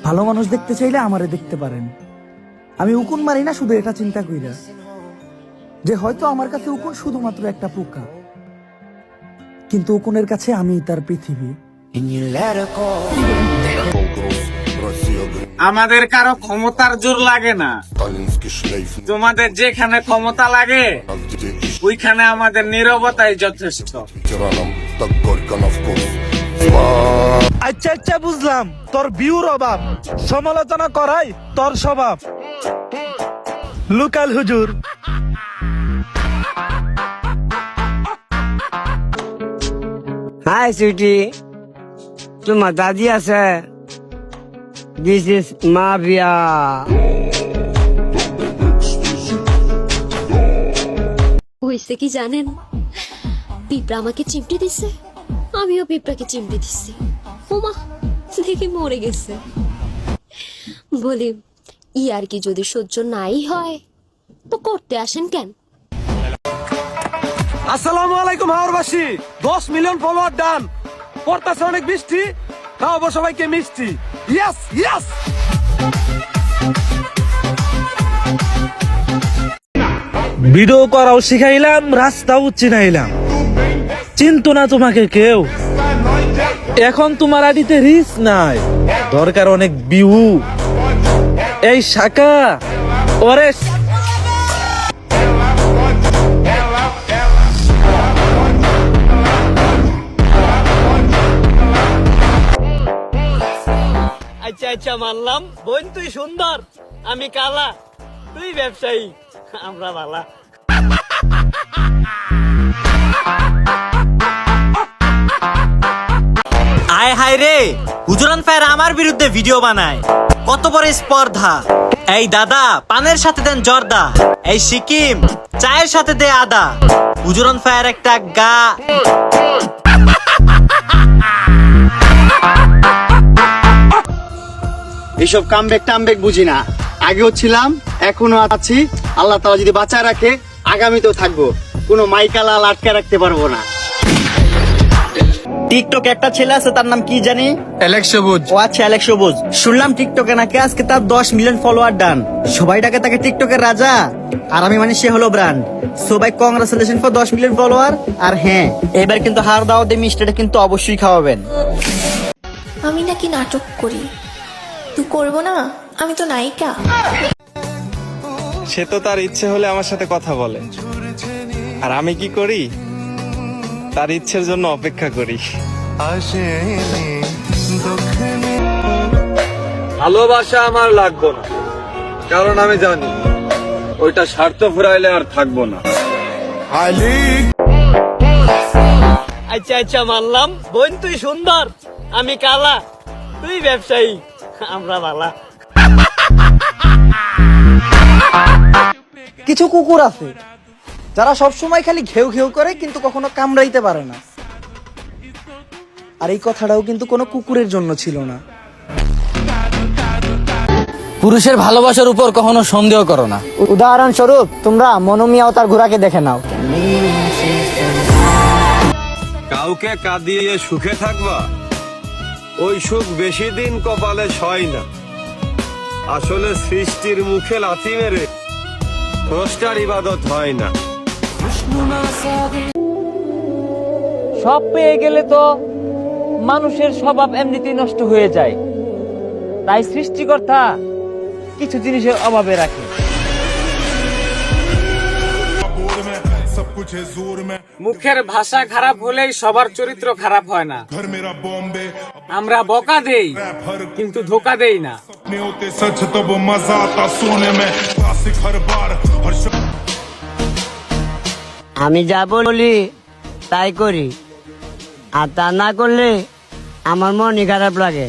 ভালো মানুষ দেখতে চাইলে আমারে দেখতে পারেন। আমি উকুন মারি না শুধু এটা চিন্তা কইরা যে হয়তো আমার কাছে উকুন শুধুমাত্র একটা পোকা, কিন্তু উকুনের কাছে আমি তার পৃথিবী। আমাদের কারো ক্ষমতার জোর লাগে না, তোমাদের যেখানে ক্ষমতা লাগে ওইখানে আমাদের নীরবতাই যথেষ্ট। আচ্ছা আচ্ছা বুঝলাম, তোর বিউর অভাব, সমালোচনা করাই তোর স্বভাব। লোকাল হুজুর। হাই সুইটি, তোমার দাদি আছে? This is mafia. হয়েছে কি জানেন, পিঁপড়া আমাকে চিমটি দিছে, আমিও পিঁপড়াকে চিমটি দিচ্ছি। ওমা, দেখি মরে গেছে। বলি ইয়ার কি যদি সহ্য নাই হয় তো করতে আসেন কেন? আসসালামু আলাইকুম হাওরবাসী, 10 মিলিয়ন ফলোয়ার ডান। পড়তাছে অনেক বৃষ্টি, খাওয়াবো সবাইকে মিষ্টি। Yes yes. ভিডিও করাও শিখাইলাম, রাস্তাও চিনাইলাম, চিন্তু না তোমাকে কেউ। এখন তোমার আইডিতে রিচ নাই, দরকার অনেক বিহু। এই শাখা ওরে আচ্ছা আচ্ছা মানলাম, বোন তুই সুন্দর, আমি কালা, তুই ব্যবসায়ী, আমরা বালা। আয় হায় রে, হুজুরান ফায়ার আমার বিরুদ্ধে ভিডিও বানায়, কত বড় স্পর্ধা। এই দাদা পানের সাথে দেন জর্দা, এই সিকিম চায়ের সাথে দে আদা, হুজুরান ফায়ার একটা গা। এইসব কামব্যাক টামব্যাক বুঝি না, আগেও ছিলাম এখনো আছি। আল্লাহ তাআলা যদি বাঁচায় রাখে আগামীতেও থাকবো, কোনো মাইকালাল আটকে রাখতে পারবো না। টিকটকে একটা ছেলে আছে, তার নাম কি জানি? অ্যালেক্স সবুজ। ও আচ্ছা, অ্যালেক্স সবুজ। শুনলাম টিকটকে নাকি আজকে তার 10 মিলিয়ন ফলোয়ার ডান। সবাই ডাকে তাকে টিকটকের রাজা, আর আমি মানে সে হলো ব্র্যান্ড। সো ভাই কংগ্রাচুলেশন ফর 10 মিলিয়ন ফলোয়ার। আর হ্যাঁ, এবার কিন্তু হার দাওয়াতে মিষ্টিটা কিন্তু অবশ্যই খাওয়াবেন। আমি নাকি নাটক করি, তুই করবো না? আমি তো নায়িকা। সে তো তার ইচ্ছে হলে আমার সাথে কথা বলে, আর আমি কি করি? তার ইচ্ছের জন্য অপেক্ষা করি। ভালোবাসা আমার লাগবে না, কারণ আমি জানি ওইটা স্বার্থ ফুরাইলে আর থাকবো না। আচ্ছা আচ্ছা মানলাম, বোন তুই সুন্দর, আমি কালা, তুই ব্যবসায়ী, আমরা বালা। কিছু কুকুর আছে যারা সবসময় খালি ঘেউ ঘেউ করে কিন্তু কখনো কামড়াইতে পারে না। আর এই কথাটাও কিন্তু কোনো কুকুরের জন্য ছিল না। পুরুষের ভালোবাসার উপর কখনো সন্দেহ করো না। উদাহরণস্বরূপ তোমরা মনোমিয়া ও তার ঘোড়াকে দেখে নাও। কাউকে কাঁদিয়ে সুখে থাকবা, ওই সুখ বেশি দিন কপালে সয় না। আসলে সৃষ্টির মুখে লাথি মেরে স্রষ্টার ইবাদত হয় না। সব পেয়ে গেলে তো মানুষের স্বভাব এমনিতেই নষ্ট হয়ে যায়, তাই সৃষ্টিকর্তা কিছু জিনিসের অভাবে রাখে। মুখের ভাষা খারাপ হলেই সবার চরিত্র খারাপ হয় না। আমরা বকা দেই কিন্তু ধোকা দেই না। আমি যা বলি তাই করি, আর তা না করলে আমার মনই খারাপ লাগে।